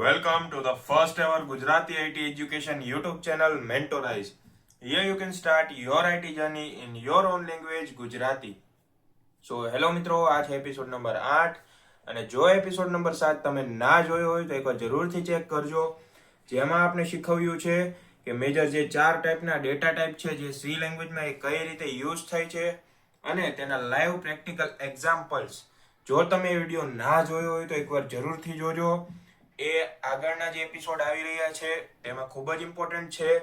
Welcome to the first ever Gujarati IT education YouTube channel Mentorize. Here you can start your IT journey in your own language Gujarati. So hello મિત્રો, આ છે episode number 8 અને જો episode number 7 તમે ના જોયો હોય તો એકવાર જરૂરથી ચેક કરજો. જેમાં આપણે શીખવ્યું છે કે મેજર જે 4 ટાઈપના ડેટા ટાઈપ છે જે સી લેંગ્વેજમાં એ કઈ રીતે યુઝ થાય છે અને તેના લાઈવ પ્રેક્ટિકલ એક્ઝામ્પલ્સ. જો તમે એ વિડીયો ના જોયો હોય તો એકવાર જરૂરથી જોજો. એ આગળના જે એપિસોડ આવી રહ્યા છે તેમાં ખૂબ જ ઇમ્પોર્ટન્ટ છે.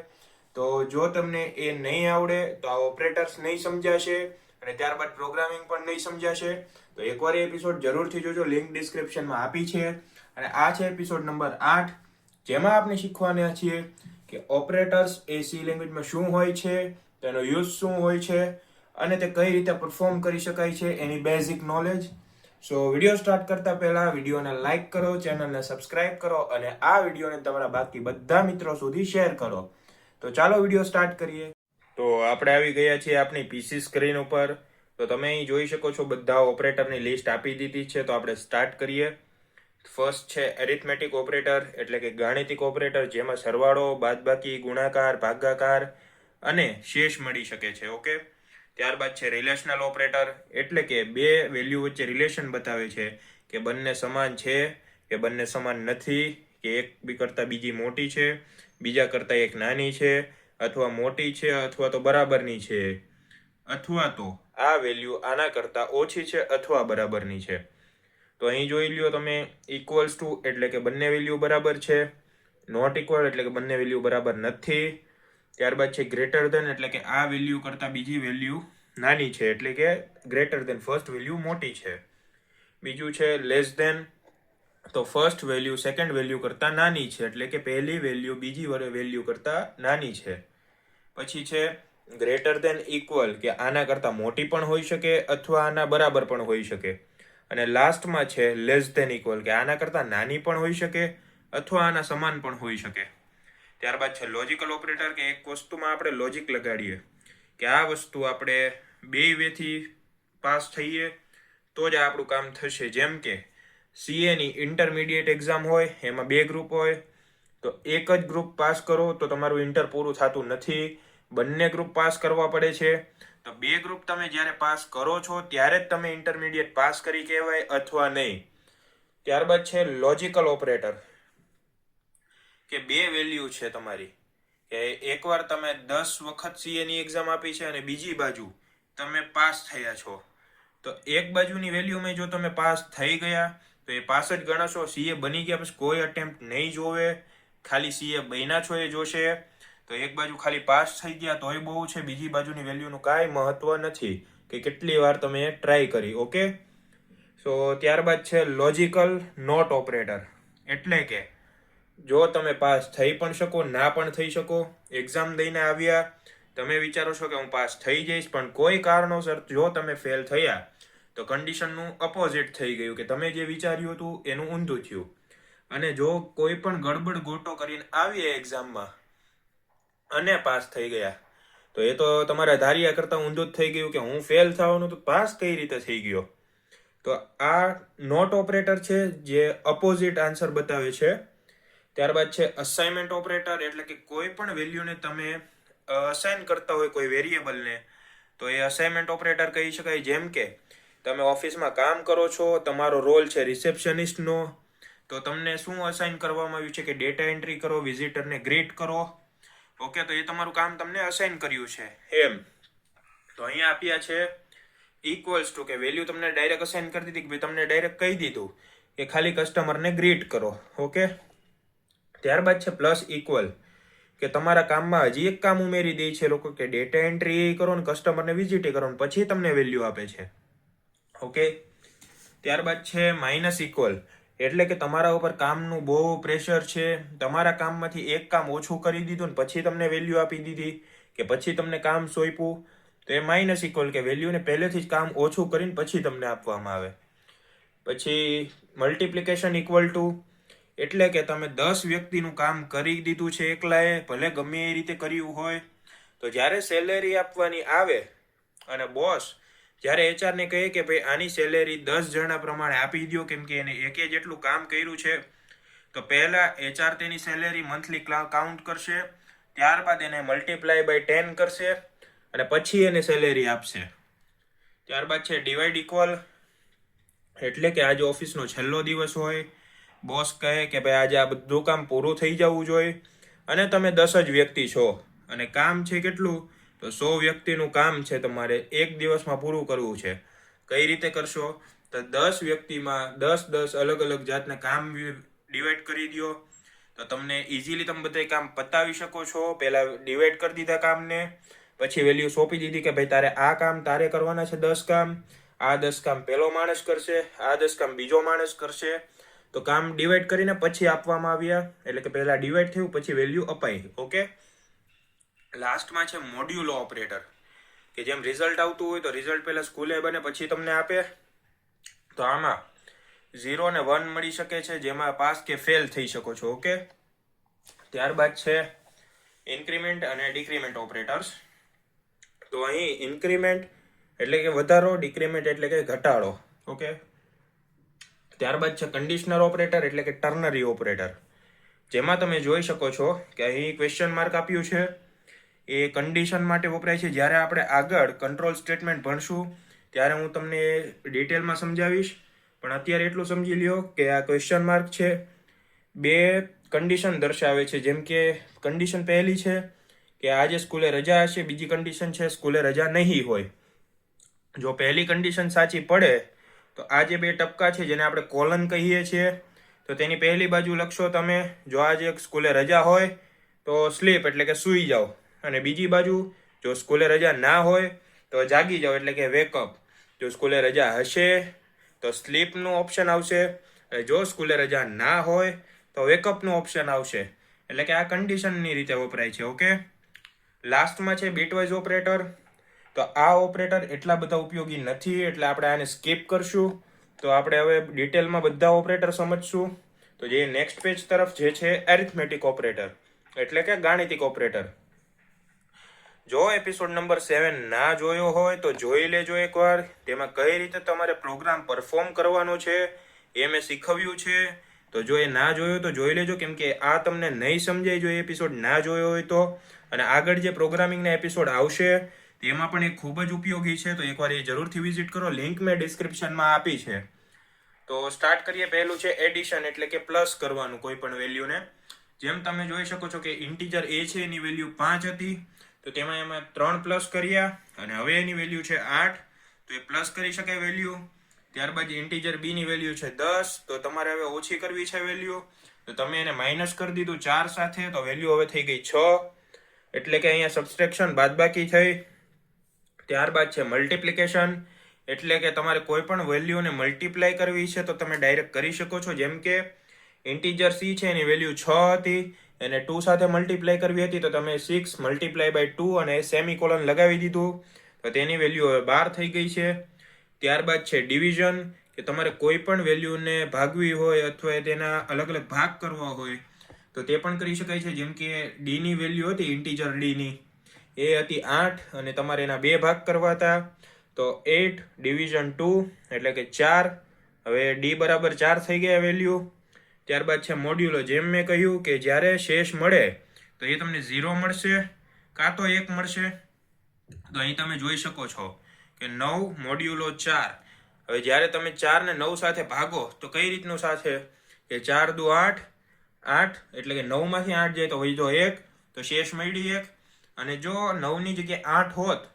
તો જો તમને એ નહીં આવડે તો આ ઓપરેટર્સ નહીં સમજાશે અને ત્યારબાદ પ્રોગ્રામિંગ પણ નહીં સમજાશે. તો એકવાર એ એપિસોડ જરૂરથી જોજો, લિંક ડિસ્ક્રિપ્શનમાં આપી છે. અને આ છે એપિસોડ નંબર 8, જેમાં આપણે શીખવાના છીએ કે ઓપરેટર્સ એ સી લેંગ્વેજમાં શું હોય છે, તેનો યુઝ શું હોય છે અને તે કઈ રીતે પરફોર્મ કરી શકાય છે, એની બેઝિક નોલેજ. સો વિડીયો સ્ટાર્ટ કરતા પહેલા વિડીયોને લાઈક કરો, ચેનલને સબસ્ક્રાઇબ કરો અને આ વિડીયોને તમારા બાકી બધા મિત્રો સુધી શેર કરો. તો ચાલો વિડીયો સ્ટાર્ટ કરીએ. તો આપણે આવી ગયા છીએ આપણી પીસી સ્ક્રીન ઉપર. તો તમે અહીં જોઈ શકો છો બધા ઓપરેટરની લિસ્ટ આપી દીધી છે. તો આપણે સ્ટાર્ટ કરીએ. ફર્સ્ટ છે એરિથમેટિક ઓપરેટર, એટલે કે ગાણિતિક ઓપરેટર, જેમાં સરવાળો, બાદબાકી, ગુણાકાર, ભાગાકાર અને શેષ મળી શકે છે. ઓકે. ત્યારબાદ છે રિલેશનલ ઓપરેટર, એટલે કે બે વેલ્યુ વચ્ચે રિલેશન બતાવે છે કે બંને સમાન છે કે બંને સમાન નથી, કે એક બી કરતાં બીજી મોટી છે, બીજા કરતાં એક નાની છે, અથવા મોટી છે અથવા તો બરાબરની છે, અથવા તો આ વેલ્યુ આના કરતાં ઓછી છે અથવા બરાબરની છે. તો અહીં જોઈ લ્યો તમે, ઇક્વલ્સ ટુ એટલે કે બંને વેલ્યુ બરાબર છે, નોટ ઇક્વલ એટલે કે બંને વેલ્યુ બરાબર નથી. ત્યારબાદ છે ગ્રેટર ધેન, એટલે કે આ વેલ્યુ કરતાં બીજી વેલ્યુ નાની છે, એટલે કે ગ્રેટર ધેન ફર્સ્ટ વેલ્યુ મોટી છે. બીજું છે લેસ ધેન, તો ફર્સ્ટ વેલ્યુ સેકન્ડ વેલ્યુ કરતાં નાની છે, એટલે કે પહેલી વેલ્યુ બીજી વેલ્યુ કરતાં નાની છે. પછી છે ગ્રેટર ધેન ઇક્વલ, કે આના કરતાં મોટી પણ હોઈ શકે અથવા આના બરાબર પણ હોઈ શકે. અને લાસ્ટમાં છે લેસ ધેન ઇક્વલ, કે આના કરતાં નાની પણ હોઈ શકે અથવા આના સમાન પણ હોઈ શકે. ત્યારબાદ છે લોજિકલ ઓપરેટર, કે એક વસ્તુમાં આપણે લોજિક લગાડીએ કે આ વસ્તુ આપણે બે વેથી પાસ થઈએ તો જ આપણું કામ થશે. જેમ કે સીએની ઇન્ટરમીડિયેટ એક્ઝામ હોય, એમાં 2 ગ્રુપ હોય, તો એક જ ગ્રુપ પાસ કરો તો તમારું ઇન્ટર પૂરું થતું નથી, બંને ગ્રુપ પાસ કરવા પડે છે. તો 2 ગ્રુપ તમે જ્યારે પાસ કરો છો ત્યારે જ તમે ઇન્ટરમીડિયેટ પાસ કરી કહેવાય અથવા નહીં. ત્યારબાદ છે લોજિકલ ઓપરેટર, કે બે વેલ્યુ છે તમારી, કે એકવાર તમે 10 વખત સીએની એક્ઝામ આપી છે અને બીજી બાજુ તમે પાસ થયા છો, તો એક બાજુની વેલ્યુમાં જો તમે પાસ થઈ ગયા તો એ પાસ જ ગણાશો. સીએ બની ગયા પછી કોઈ અટેમ્પ્ટ નહીં જોવે, ખાલી સીએ બન્યા છો એ જોશે. તો એક બાજુ ખાલી પાસ થઈ ગયા તોય બહુ છે, બીજી બાજુની વેલ્યુનું કાંઈ મહત્વ નથી કે કેટલી વાર તમે ટ્રાય કરી. ઓકે. સો ત્યારબાદ છે લોજિકલ નોટ ઓપરેટર, એટલે કે જો તમે પાસ થઈ પણ શકો, ના પણ થઈ શકો. એક્ઝામ દઈને આવ્યા, તમે વિચારો છો કે હું પાસ થઈ જઈશ, પણ કોઈ કારણોસર જો તમે ફેલ થયા તો કન્ડિશનનું અપોઝિટ થઈ ગયું, કે તમે જે વિચાર્યું હતું એનું ઊંધું થયું. અને જો કોઈ પણ ગડબડ ગોટો કરીને આવીએ એક્ઝામમાં અને પાસ થઈ ગયા તો એ તો તમારા ધાર્યા કરતાં ઊંધું જ થઈ ગયું, કે હું ફેલ થવાનું તો પાસ કઈ રીતે થઈ ગયો. તો આ નોટ ઓપરેટર છે જે અપોઝિટ આન્સર બતાવે છે. ત્યારબાદ છે અસાઇનમેન્ટ ઓપરેટર, એટલે કે કોઈ પણ વેલ્યુને તમે અસાઇન કરતા હોય કોઈ વેરિયેબલને તો એ અસાઇનમેન્ટ ઓપરેટર કહી શકાય. જેમ કે તમે ઓફિસમાં કામ કરો છો, તમારો રોલ છે રિસેપ્શનિસ્ટનો, તો તમને શું અસાઇન કરવામાં આવ્યું છે કે ડેટા એન્ટ્રી કરો, વિઝિટરને ગ્રીટ કરો. ઓકે. તો એ તમારું કામ તમને અસાઇન કર્યું છે એમ. તો અહીંયા આપ્યા છે ઇક્વલ્સ ટુ, કે વેલ્યુ તમને ડાયરેક્ટ અસાઇન કરી દીધી, કે ભાઈ તમને ડાયરેક્ટ કહી દીધું કે ખાલી કસ્ટમરને ગ્રીટ કરો. ઓકે. ત્યારબાદ છે પ્લસ ઇક્વલ, કે તમારા કામમાં હજી એક કામ ઉમેરી દે છે લોકો, કે ડેટા એન્ટ્રી કરો ને કસ્ટમરને વિઝિટ કરો ને પછી તમને વેલ્યુ આપે છે. ઓકે. ત્યારબાદ છે માઇનસ ઇક્વલ, એટલે કે તમારા ઉપર કામનું બહુ પ્રેશર છે, તમારા કામમાંથી એક કામ ઓછું કરી દીધું ને પછી તમને વેલ્યુ આપી દીધી, કે પછી તમને કામ સોંપ્યું, તો એ માઇનસ ઇક્વલ, કે વેલ્યુને પહેલેથી જ કામ ઓછું કરીને પછી તમને આપવામાં આવે. પછી મલ્ટિપ્લિકેશન ઇક્વલ ટુ, એટલે કે તમે 10 વ્યક્તિનું કામ કરી દીધું છે એકલાએ, ભલે ગમે એ રીતે કર્યું હોય, તો જ્યારે સેલેરી આપવાની આવે અને બોસ જ્યારે એચઆરને કહે કે ભાઈ આની સેલેરી 10 જણા પ્રમાણે આપી દો, કેમ કે એને એકે જેટલું કામ કર્યું છે, તો પહેલા HR તેની સેલેરી મંથલી કાઉન્ટ કરશે, ત્યારબાદ એને મલ્ટીપ્લાય બાય 10 કરશે અને પછી એને સેલેરી આપશે. ત્યારબાદ છે ડિવાઈડ ઇક્વલ, એટલે કે આજે ઓફિસનો છેલ્લો દિવસ હોય, બોસ કહે કે ભાઈ આજે આ બધું કામ પૂરું થઈ જવું જોઈએ અને તમે 10 જ વ્યક્તિ છો અને કામ છે કેટલું, તો 100 વ્યક્તિનું કામ છે, તમારે એક દિવસમાં પૂરું કરવું છે. કઈ રીતે કરશો, તો 10 વ્યક્તિમાં 10 અલગ અલગ જાતના કામ ડિવાઈડ કરી દો, તો તમને ઇઝીલી તમે બધા કામ પતાવી શકો છો. પહેલા ડિવાઈડ કરી દીધા કામને, પછી વેલ્યુ સોંપી દીધી કે ભાઈ તારે આ કામ તારે કરવાના છે 10 કામ, આ 10 કામ પહેલો માણસ કરશે, આ 10 કામ બીજો માણસ કરશે. તો કામ ડિવાઈડ કરીને પછી આપવામાં આવ્યા, એટલે કે પહેલા ડિવાઈડ થયું પછી વેલ્યુ અપાઈ. ઓકે, લાસ્ટમાં છે મોડ્યુલો ઓપરેટર, કે જેમ રિઝલ્ટ આવતું હોય તો રિઝલ્ટ પહેલા સ્કૂલે બને પછી તમને આપે. તો આમાં 0 અને 1 મળી શકે છે, જેમાં પાસ કે ફેલ થઈ શકો છો. ઓકે, ત્યારબાદ છે ઇન્ક્રીમેન્ટ અને ડિક્રીમેન્ટ ઓપરેટર્સ. તો અહીં ઇન્ક્રીમેન્ટ એટલે કે વધારો, ડિક્રીમેન્ટ એટલે કે ઘટાડો. ઓકે, ત્યારબાદ છે કન્ડિશનર ઓપરેટર એટલે કે ટર્નરી ઓપરેટર, જેમાં તમે જોઈ શકો છો કે અહીં ક્વેશ્ચન માર્ક આપ્યું છે. એ કન્ડિશન માટે વપરાય છે. જ્યારે આપણે આગળ કંટ્રોલ સ્ટેટમેન્ટ ભણશું ત્યારે હું તમને ડિટેલમાં સમજાવીશ, પણ અત્યારે એટલું સમજી લ્યો કે આ ક્વેશ્ચન માર્ક છે, બે કન્ડિશન દર્શાવે છે. જેમ કે કન્ડિશન પહેલી છે કે આજે સ્કૂલે રજા હશે, બીજી કન્ડિશન છે સ્કૂલે રજા નહીં હોય. જો પહેલી કન્ડિશન સાચી પડે તો આ જે બે ટપકા છે જેને આપણે કોલન કહીએ છીએ, તો તેની પહેલી બાજુ લખશો તમે, જો આજે સ્કૂલે રજા હોય તો સ્લીપ એટલે કે સૂઈ જાઓ, અને બીજી બાજુ જો સ્કૂલે રજા ના હોય તો જાગી જાઓ એટલે કે વેકઅપ. જો સ્કૂલે રજા હશે તો સ્લીપનું ઓપ્શન આવશે, અને જો સ્કૂલે રજા ના હોય તો વેકઅપનું ઓપ્શન આવશે. એટલે કે આ કન્ડિશનની રીતે વપરાય છે. ઓકે, લાસ્ટમાં છે બીટવાઇઝ ઓપરેટર. તો આ ઓપરેટર એટલા બધા ઉપયોગી નથી એટલે આપણે આને સ્કીપ કરશું. તો આપણે હવે ડિટેલમાં બધા ઓપરેટર સમજશું. તો જે નેક્સ્ટ પેજ તરફ જે છે એરિથમેટિક ઓપરેટર એટલે કે ગાણિતિક ઓપરેટર. જો એપિસોડ નંબર 7 ના જોયો હોય તો જોઈ લેજો એકવાર. તેમાં કઈ રીતે તમારે પ્રોગ્રામ પરફોર્મ કરવાનો છે એ મેં શીખવ્યું છે. તો જો એ ના જોયો તો જોઈ લેજો, કેમ કે આ તમને નહીં સમજાય જો એ એપિસોડ ના જોયો હોય તો. અને આગળ જે પ્રોગ્રામિંગના એપિસોડ આવશે તેમાં પણ એ ખૂબ જ ઉપયોગી છે, તો એકવાર એ જરૂરથી વિઝિટ કરો. લિંક મેં ડિસ્ક્રિપ્શનમાં આપી છે. તો સ્ટાર્ટ કરીએ. પહેલું છે એડિશન એટલે કે પ્લસ કરવાનું કોઈ પણ વેલ્યુને. જેમ તમે જોઈ શકો છો કે ઇન્ટીજર એ છે એની વેલ્યુ 5 હતી, તો તેમાં એમાં 3 પ્લસ કર્યા અને હવે એની વેલ્યુ છે 8, તો એ પ્લસ કરી શકાય વેલ્યુ. ત્યારબાદ ઇન્ટીજર બી ની વેલ્યુ છે 10, તો તમારે હવે ઓછી કરવી છે વેલ્યુ, તો તમે એને માઇનસ કરી દીધું 4 સાથે, તો વેલ્યુ હવે થઈ ગઈ 6, એટલે કે અહીંયા સબસ્ટ્રેક્શન બાદબાકી થઈ. ત્યારબાદ છે મલ્ટીપ્લિકેશન, એટલે કે તમારે કોઈ પણ વેલ્યુને મલ્ટીપ્લાય કરવી છે તો તમે ડાયરેક્ટ કરી શકો છો. જેમ કે ઇન્ટીજર સી છે એની વેલ્યુ 6 હતી, એને 2 સાથે મલ્ટીપ્લાય કરવી હતી, તો તમે 6 મલ્ટીપ્લાય બાય 2 અને સેમિકોલન લગાવી દીધું, તો તેની વેલ્યુ હવે 12 થઈ ગઈ છે. ત્યારબાદ છે ડિવિઝન, કે તમારે કોઈ પણ વેલ્યુને ભાગવી હોય અથવા તેના અલગ અલગ ભાગ કરવા હોય તો તે પણ કરી શકાય છે. જેમ કે ડી ની વેલ્યુ હતી ઇન્ટીજર ડી ની, એ હતી 8 અને તમારે એના 2 ભાગ કરવા હતા, તો 8 ડિવિઝન 2 એટલે કે 4. હવે ડી બરાબર 4 થઈ ગયા વેલ્યુ. ત્યારબાદ છે મોડ્યુલો. જેમ મેં કહ્યું કે જ્યારે શેષ મળે તો એ તમને 0 મળશે કાં તો 1 મળશે. તો અહીં તમે જોઈ શકો છો કે 9 મોડ્યુલો 4. હવે જ્યારે તમે 4 ને 9 સાથે ભાગો તો કઈ રીતનું સાથે, કે 4 દુ 8, 8 એટલે કે 9 માંથી 8 જાય તો વધ્યો 1, તો શેષ મળી 1. અને જો 9 ની જગ્યાએ 8 હોત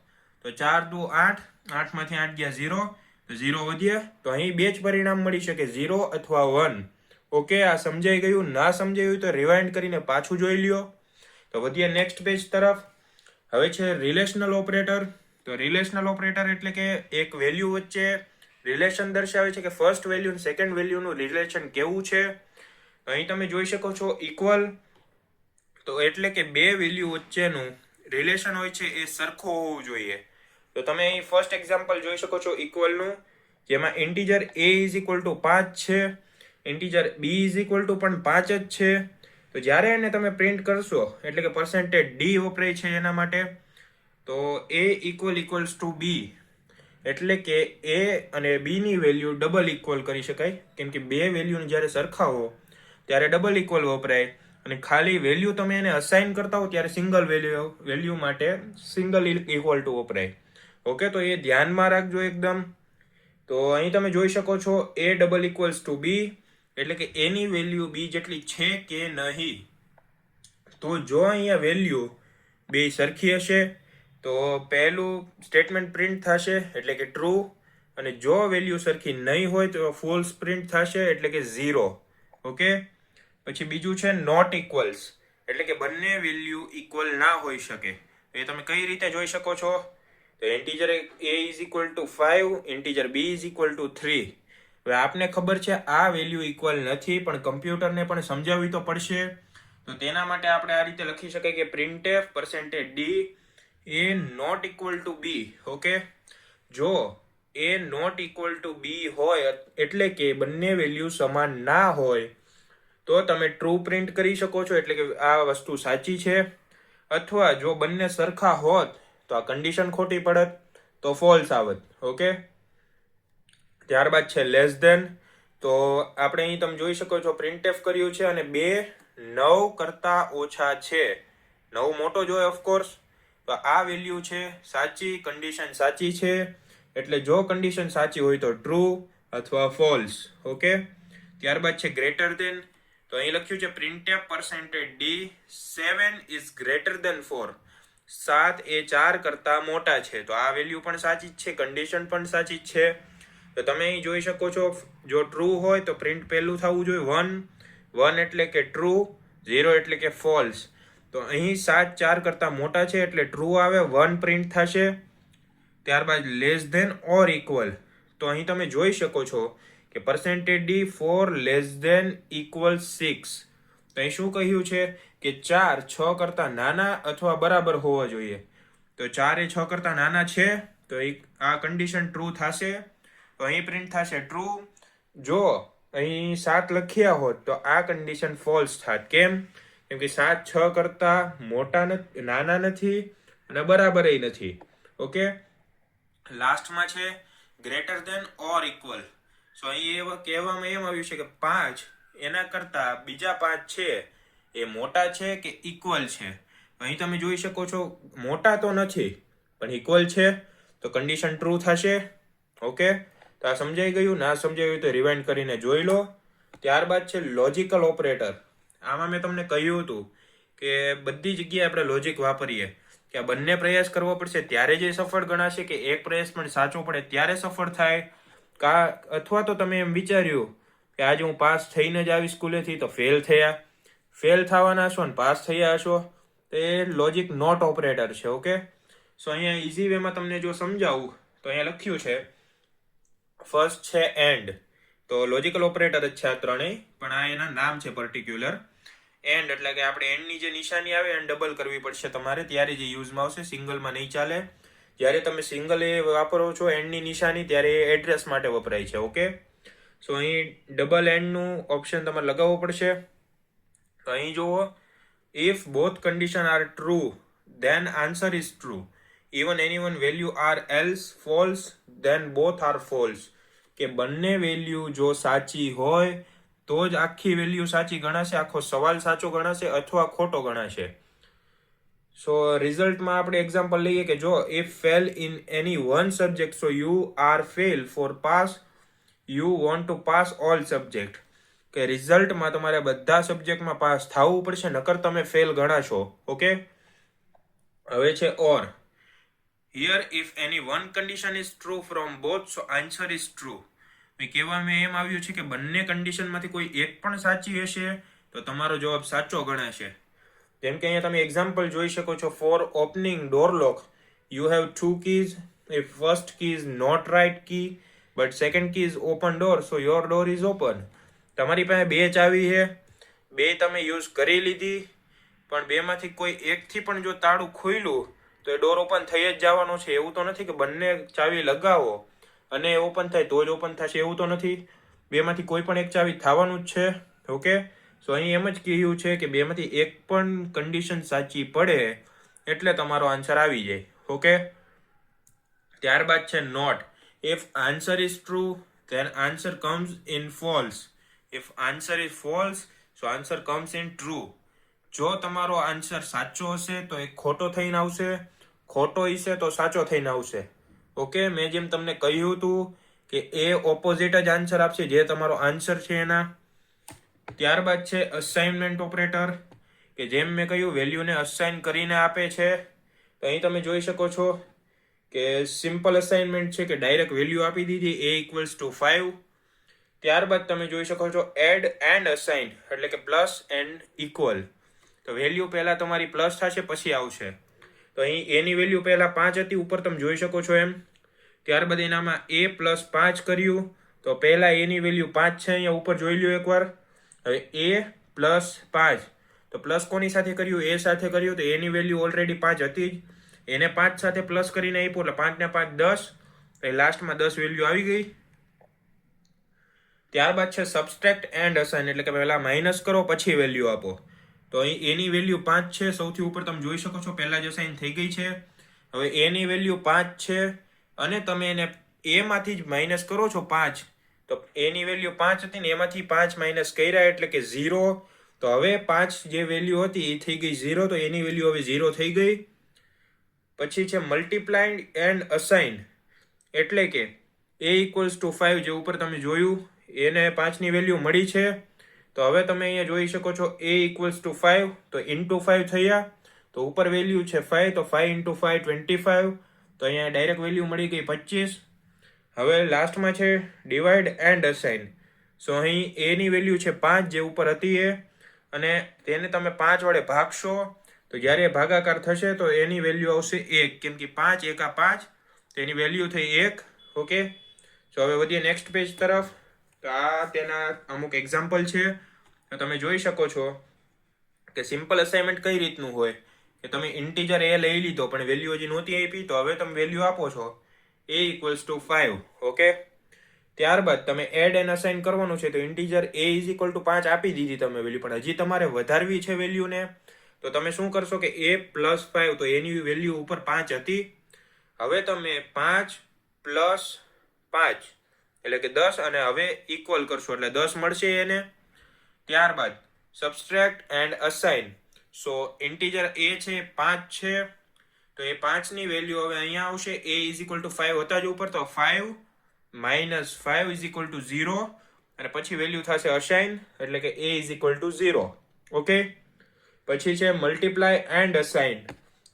તો 4 દુ 8, 8 માંથી 8 ગયા 0, તો 0 વધ્યા. તો અહીં બે જ પરિણામ મળી શકે, 0 અથવા 1. ઓકે, આ સમજાઈ ગયું? ના સમજાયું તો રિવાઇન્ડ કરીને પાછું જોઈ લ્યો. તો વધીએ નેક્સ્ટ પેજ તરફ. હવે છે રિલેશનલ ઓપરેટર. તો રિલેશનલ ઓપરેટર એટલે કે એક વેલ્યુ વચ્ચે રિલેશન દર્શાવે છે કે ફર્સ્ટ વેલ્યુ અને સેકન્ડ વેલ્યુનું રિલેશન કેવું છે. અહીં તમે જોઈ શકો છો ઇક્વલ, તો એટલે કે બે વેલ્યુ વચ્ચેનું રિલેશન હોય છે એ સરખો હોવું જોઈએ. તો તમે અહીં ફર્સ્ટ એક્ઝામ્પલ જોઈ શકો છો ઇક્વલનું, જેમાં integer a is equal to 5 છે, integer b is equal to પણ 5 જ છે. તો જ્યારે એને તમે પ્રિન્ટ કરશો એટલે કે પર્સન્ટેજ ડી વપરાય છે એના માટે, તો a ઇક્વલ્સ ટુ b એટલે કે a અને b ની વેલ્યુ ડબલ ઇક્વલ કરી શકાય, કેમ કે બે વેલ્યુને જ્યારે સરખાવો ત્યારે ડબલ ઇક્વલ વપરાય, અને ખાલી વેલ્યુ તમે એને અસાઇન કરતા હો ત્યારે સિંગલ વેલ્યુ માટે સિંગલ ઇક્વલ ટુ વપરાય. ઓકે, તો એ ધ્યાનમાં રાખજો એકદમ. તો અહીં તમે જોઈ શકો છો a double equals to b, એટલે કે એની વેલ્યુ b જેટલી છે કે નહીં. તો જો અહીંયા વેલ્યુ બે સરખી હશે તો પહેલું સ્ટેટમેન્ટ પ્રિન્ટ થશે, એટલે કે ટ્રુ. અને જો વેલ્યુ સરખી નહીં હોય તો ફોલ્સ પ્રિન્ટ થશે, એટલે કે 0. ઓકે, પછી બીજું છે નોટ ઇક્વલ્સ, એટલે કે બંને વેલ્યુ ઇક્વલ ના હોઈ શકે. એ તમે કઈ રીતે જોઈ શકો છો? તો integer a is equal to 5, integer b is equal to 3. હવે આપને ખબર છે આ વેલ્યુ ઇક્વલ નથી, પણ કમ્પ્યુટરને પણ સમજાવવી તો પડશે. તો તેના માટે આપણે આ રીતે લખી શકાય કે printf %d a not equal to b. Okay, જો a not equal to b હોય એટલે કે બંને વેલ્યુ સમાન ના હોય તો તમે ટ્રુ પ્રિન્ટ કરી શકો છો, એટલે કે આ વસ્તુ સાચી છે. અથવા જો બંને સરખા હોત તો આ કન્ડિશન ખોટી પડત, તો ફોલ્સ આવત. ઓકે, ત્યારબાદ છે લેસ ધેન. તો આપણે અહીં તમે જોઈ શકો છો પ્રિન્ટએફ કર્યું છે અને 2 9 કરતા ઓછા છે. 9 મોટો જ હોય ઓફકોર્સ, તો આ વેલ્યુ છે સાચી, કન્ડિશન સાચી છે. એટલે જો કન્ડિશન સાચી હોય તો ટ્રુ અથવા ફોલ્સ. ઓકે, ત્યારબાદ છે ગ્રેટર ધેન. તો અહીં લખ્યું છે printf %d 7 is greater than 4. 7 એ 4 કરતા મોટા છે. તો આ વેલ્યુ પણ સાચી જ છે, કન્ડિશન પણ સાચી જ છે. તો તમે અહીં જોઈ શકો છો, જો ટ્રુ હોય તો પ્રિન્ટ પહેલું થવું જોઈએ 1. 1 એટલે કે ટ્રુ, 0 એટલે કે ફોલ્સ. તો અહીં 7 4 કરતા મોટા છે એટલે ટ્રુ આવે, 1 પ્રિન્ટ થશે. ત્યારબાદ લેસ ધેન ઓર ઇક્વલ. તો અહીં તમે જોઈ શકો છો કે %d 4 લેસ ધેન ઇક્વલ 6. તો અહીં શું કહ્યું છે કે 4 6 કરતા નાના અથવા બરાબર હોવા જોઈએ. તો 4 એ 6 કરતા નાના છે, તો આ કન્ડિશન ટ્રુ થશે. તો અહીં પ્રિન્ટ થશે ટ્રુ. જો અહીં 7 લખ્યા હોત તો આ કન્ડિશન ફોલ્સ થાત. કેમ? કેમ કે 7 6 કરતા મોટા નાના નથી અને બરાબર નથી. ઓકે, લાસ્ટમાં છે ગ્રેટર ધેન ઓર ઇક્વલ. સો અહીં એવું કહેવામાં એમ આવ્યું છે કે 5 એના કરતા બીજા 5 છે એ મોટા છે કે ઇક્વલ છે. અહીં તમે જોઈ શકો છો મોટા તો નથી પણ ઇક્વલ છે, તો કન્ડિશન ટ્રુ થશે. ઓકે, તો આ સમજાઈ ગયું? ના સમજાયું તો રિવાઇન્ડ કરીને જોઈ લો. ત્યારબાદ છે લોજિકલ ઓપરેટર. આમાં મેં તમને કહ્યું હતું કે બધી જગ્યાએ આપણે લોજિક વાપરીએ કે આ બંને પ્રયાસ કરવો પડશે ત્યારે જ સફળ ગણાશે, કે એક પ્રયાસ પણ સાચો પડે ત્યારે સફળ થાય. અથવા તો તમે એમ વિચાર્યું કે આજે હું પાસ થઈને જ આવી સ્કૂલેથી તો ફેલ થયા. ફેલ થવાના હશો ને પાસ થયા હશો, તો એ લોજિક નોટ ઓપરેટર છે. ઓકે, સો અહીંયા ઇઝી વેમાં તમને જો સમજાવું તો અહીંયા લખ્યું છે ફર્સ્ટ છે એન્ડ. તો લોજિકલ ઓપરેટર જ છે આ ત્રણેય, પણ આ એના નામ છે પર્ટિક્યુલર. એન્ડ એટલે કે આપણે એન્ડની જે નિશાની આવે એને ડબલ કરવી પડશે તમારે, ત્યારે જે યુઝમાં આવશે, સિંગલમાં નહીં ચાલે. જ્યારે તમે સિંગલ એ વાપરો છો એન્ડની નિશાની ત્યારે એ એડ્રેસ માટે વપરાય છે. ઓકે, સો અહીં ડબલ એન્ડનું ઓપ્શન તમારે લગાવવું પડશે. તો અહીં જુઓ, if both condition are true then answer is true. Even anyone value are else false then both are false. કે બંને વેલ્યુ જો સાચી હોય તો જ આખી વેલ્યુ સાચી ગણાશે, આખો સવાલ સાચો ગણાશે અથવા ખોટો ગણાશે. સો રિઝલ્ટમાં આપણે એક્ઝામ્પલ લઈએ કે જો if fail in any one subject so you are fail for pass you want to pass all subject. કે રિઝલ્ટમાં તમારે બધા સબ્જેક્ટમાં પાસ થવું પડશે, નકર તમે ફેલ ગણાશો. ઓકે, હવે છે ઓર. Here if any one condition is true from both so answer is true. કહેવામાં એમ આવ્યું છે કે બંને કન્ડિશનમાંથી કોઈ એક પણ સાચી હશે તો તમારો જવાબ સાચો ગણાશે. જેમ કે અહીંયા તમે એક્ઝામ્પલ જોઈ શકો છો, for opening door lock you have 2 keys. If first key is not right key but second key is open door so your door is open. તમારી પાસે 2 ચાવી છે, 2 તમે યુઝ કરી લીધી, પણ 2 માંથી કોઈ એકથી પણ જો તાળું ખોલ્યું તો એ ડોર ઓપન થઈ જ જવાનો છે. એવું તો નથી કે બંને ચાવી લગાવો અને ઓપન થાય તો જ ઓપન થશે, એવું તો નથી. 2 માંથી કોઈ પણ એક ચાવી થવાનું જ છે. ઓકે, સો અહીં એમ જ કહ્યું છે કે 2 માંથી એક પણ કન્ડિશન સાચી પડે એટલે તમારો આન્સર આવી જાય. ઓકે, ત્યારબાદ છે not. If answer is true then answer comes in false. If answer is false so so answer comes in true. જો તમારો આન્સર સાચો હશે તો એ ખોટો થઈને આવશે, ખોટો હશે તો સાચો થઈને આવશે. ઓકે, મેં જેમ તમને કહ્યું હતું કે એ ઓપોઝિટ જ આન્સર આપશે જે તમારો આન્સર છે એના. ત્યારબાદ છે અસાઇનમેન્ટ ઓપરેટર, કે જેમ મેં કહ્યું વેલ્યુને અસાઇન કરીને આપે છે. તો અહીં તમે જોઈ શકો છો કે સિમ્પલ અસાઇનમેન્ટ છે કે ડાયરેક્ટ વેલ્યુ આપી દીધી a ઇક્વલ્સ ટુ 5. ત્યારબાદ તમે જોઈ શકો છો એડ એન્ડ અસાઇન, એટલે કે પ્લસ એન્ડ ઇક્વલ. તો વેલ્યુ પહેલા તમારી પ્લસ થશે પછી આવશે. તો અહીં એની વેલ્યુ પહેલા 5 હતી, ઉપર તમે જોઈ શકો છો એમ. ત્યારબાદ એનામાં a પ્લસ 5 કર્યું, તો પહેલા એની વેલ્યુ 5 છે, અહીંયા ઉપર જોઈ લ્યો એકવાર. હવે a પ્લસ 5, તો પ્લસ કોની સાથે કર્યું? a સાથે કર્યું. તો એની વેલ્યુ ઓલરેડી 5 હતી જ, એને 5 સાથે પ્લસ કરીને આપ્યું, એટલે 5 ને 5 10. તો લાસ્ટમાં 10 વેલ્યુ આવી ગઈ. ત્યારબાદ છે સબસ્ટ્રેક્ટ એન્ડ અસાઇન, એટલે કે પહેલા માઇનસ કરો પછી વેલ્યુ આપો. તો અહીં એની વેલ્યુ 5 છે, સૌથી ઉપર તમે જોઈ શકો છો પહેલા જ અસાઇન થઈ ગઈ છે. હવે એની વેલ્યુ 5 છે અને તમે એને a માંથી જ માઇનસ કરો છો 5. તો એની વેલ્યુ 5 હતી ને એમાંથી 5 માઇનસ કર્યા એટલે કે 0. તો હવે 5 જે વેલ્યુ હતી એ થઈ ગઈ 0, તો એની વેલ્યુ હવે 0 થઈ ગઈ. પછી છે મલ્ટીપ્લાઇડ એન્ડ અસાઇન, એટલે કે a ઇક્વલ્સ ટુ 5 જે ઉપર તમે જોયું એને 5 ની વેલ્યુ મળી છે. તો હવે તમે અહીંયા જોઈ શકો છો a ઇક્વલ્સ ટુ 5, તો ઇન્ટુ 5 થયા. તો ઉપર વેલ્યુ છે 5, તો 5 ઇન્ટુ 5 25. તો અહીંયા ડાયરેક્ટ વેલ્યુ મળી ગઈ 25. હવે લાસ્ટમાં છે ડિવાઈડ એન્ડ અસાઇન. સો અહીં a ની વેલ્યુ છે 5 જે ઉપર હતી એ, અને તેને તમે 5 વડે ભાગશો તો જ્યારે ભાગાકાર થશે તો એની વેલ્યુ આવશે 1, કેમ કે 5 એકા 5, તો એની વેલ્યુ થઈ 1. ઓકે, તો હવે વધીએ નેક્સ્ટ પેજ તરફ. તો આ તેના અમુક એક્ઝામ્પલ છે. તો તમે જોઈ શકો છો કે સિમ્પલ અસાઇનમેન્ટ કઈ રીતનું હોય કે તમે ઇન્ટીજર a લઈ લીધો પણ વેલ્યુ હજી નહોતી આપી, તો હવે તમે વેલ્યુ આપો છો a ઇક્વલ્સ ટુ 5. ઓકે, ત્યારબાદ તમે એડ એન્ડ અસાઇન કરવાનું છે. તો integer a is equal to 5 આપી દીધી તમે વેલ્યુ, પણ હજી તમારે વધારવી છે વેલ્યુને. તો તમે શું કરશો કે a પ્લસ 5, તો એની વેલ્યુ ઉપર 5 હતી. હવે તમે 5 પ્લસ 5 એટલે કે 10, અને હવે ઇક્વલ કરશો એટલે 10 મળશે એને. ત્યારબાદ subtract and assign. So integer a છે 5 છે, તો એ 5 ની વેલ્યુ હવે અહીંયા આવશે. a ઇઝ ઇક્વલ ટુ 5 હતા જ ઉપર, તો 5 માઇનસ 5 ઇઝ ઇક્વલ ટુ 0, અને પછી વેલ્યુ થશે અસાઇન, એટલે કે a is equal to 0. Okay, પછી છે મલ્ટીપ્લાય એન્ડ અસાઇન.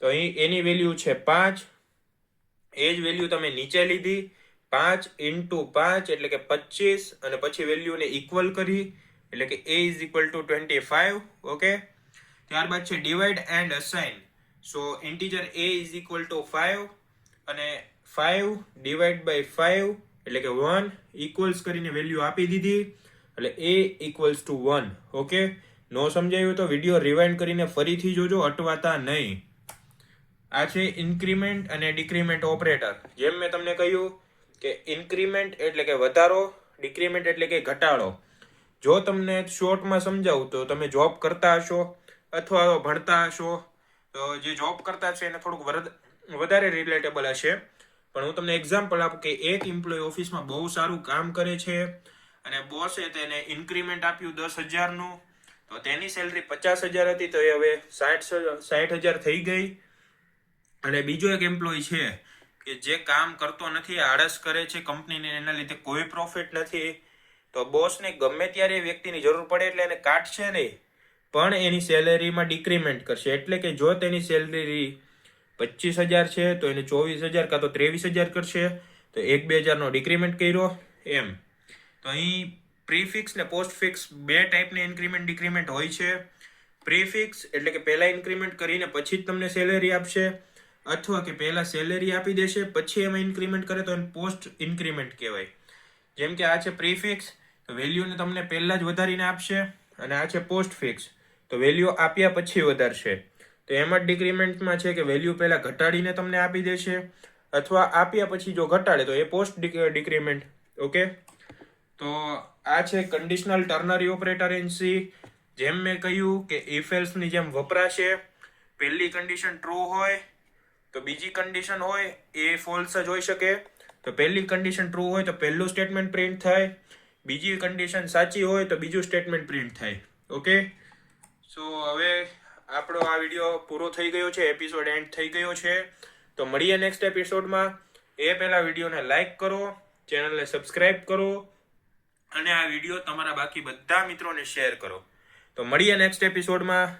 તો અહીં એની વેલ્યુ છે 5, એ જ વેલ્યુ તમે નીચે લીધી, 5 ઇન્ટુ 5 એટલે કે 25, અને પછી વેલ્યુને ઇક્વલ કરી એટલે કે a is equal to 25. Okay, ત્યારબાદ છે divide and assign. So integer a is equal to 5 અને 5 ડિવાઈડ બાય 5 એટલે કે 1 ઇક્વલ્સ કરીને વેલ્યુ આપી દીધી, એટલે a ઇક્વલ્સ ટુ 1. ઓકે, નો સમજાયું તો વિડીયો રિવાઇન્ડ કરીને ફરીથી જોજો, અટવાતા નહીં. આ છે ઇન્ક્રીમેન્ટ અને ડિક્રીમેન્ટ ઓપરેટર. જેમ મેં તમને કહ્યું કે ઇન્ક્રીમેન્ટ એટલે કે વધારો, ડિક્રીમેન્ટ એટલે કે ઘટાડો. જો તમને શોર્ટમાં સમજાવું તો તમે જોબ કરતા હશો અથવા ભણતા હશો, તો જે જોબ કરતા છે એને થોડુંક વધારે રિલેટેબલ હશે. પણ હું તમને એક્ઝામ્પલ આપું કે એક એમ્પ્લોય ઓફિસમાં બહુ સારું કામ કરે છે અને બોસે તેને ઇન્ક્રીમેન્ટ આપ્યું 10,000નું. તો તેની સેલરી 50,000 હતી, તો એ હવે 60,000 થઈ ગઈ. અને બીજો એક એમ્પ્લોય છે કે જે કામ કરતો નથી, આળસ કરે છે કંપનીને, એના લીધે કોઈ પ્રોફિટ નથી. તો બોસને ગમે ત્યારે એ વ્યક્તિની જરૂર પડે એટલે એને કાઢશે નહીં, પણ એની સેલેરીમાં ડિક્રીમેન્ટ કરશે. એટલે કે જો તેની સેલરી 25,000 છે તો એને 24,000 કાં તો 23,000 કરશે. તો 1-2,000નો ડિક્રીમેન્ટ કર્યો એમ. તો અહીં પ્રીફિક્સ ને પોસ્ટફિક્સ બે ટાઈપની ઇન્ક્રીમેન્ટ ડિક્રીમેન્ટ હોય છે. પ્રીફિક્સ એટલે કે પહેલા ઇન્ક્રીમેન્ટ કરીને પછી જ તમને સેલેરી આપશે, અથવા કે પહેલા સેલેરી આપી દેશે પછી એમાં ઇન્ક્રીમેન્ટ કરે તો એને પોસ્ટ ઇન્ક્રીમેન્ટ કહેવાય. જેમ કે આ છે પ્રીફિક્સ, તો વેલ્યુને તમને પહેલા જ વધારીને આપશે, અને આ છે પોસ્ટ ફિક્સ, તો વેલ્યુ આપ્યા પછી વધારશે. તો એમાં જ ડિક્રીમેન્ટમાં છે કે વેલ્યુ પહેલા ઘટાડીને તમને આપી દેશે, અથવા આપ્યા પછી જો ઘટાડે તો એ પોસ્ટ ડિક્રીમેન્ટ. ઓકે, તો આ છે conditional ternary operator in C. જેમ મેં કહ્યું કે ઇફ એલ્સ ની જેમ વપરાશે. પહેલી કન્ડિશન ટ્રુ હોય તો બીજી કન્ડિશન હોય એ ફોલ્સ જ હોઈ શકે. તો પહેલી કન્ડિશન ટ્રુ હોય તો પહેલું સ્ટેટમેન્ટ પ્રિન્ટ થાય, બીજી કન્ડિશન સાચી હોય તો બીજું સ્ટેટમેન્ટ પ્રિન્ટ થાય. ઓકે, સો હવે આપણો આ વિડીયો પૂરો થઈ ગયો છે, એપિસોડ એન્ડ થઈ ગયો છે. તો મળીએ નેક્સ્ટ એપિસોડમાં. એ પહેલા વિડીયોને લાઈક કરો, ચેનલને સબસ્ક્રાઇબ કરો અને આ વિડીયો તમારા બાકી બધા મિત્રોને શેર કરો. તો મળીએ નેક્સ્ટ એપિસોડમાં.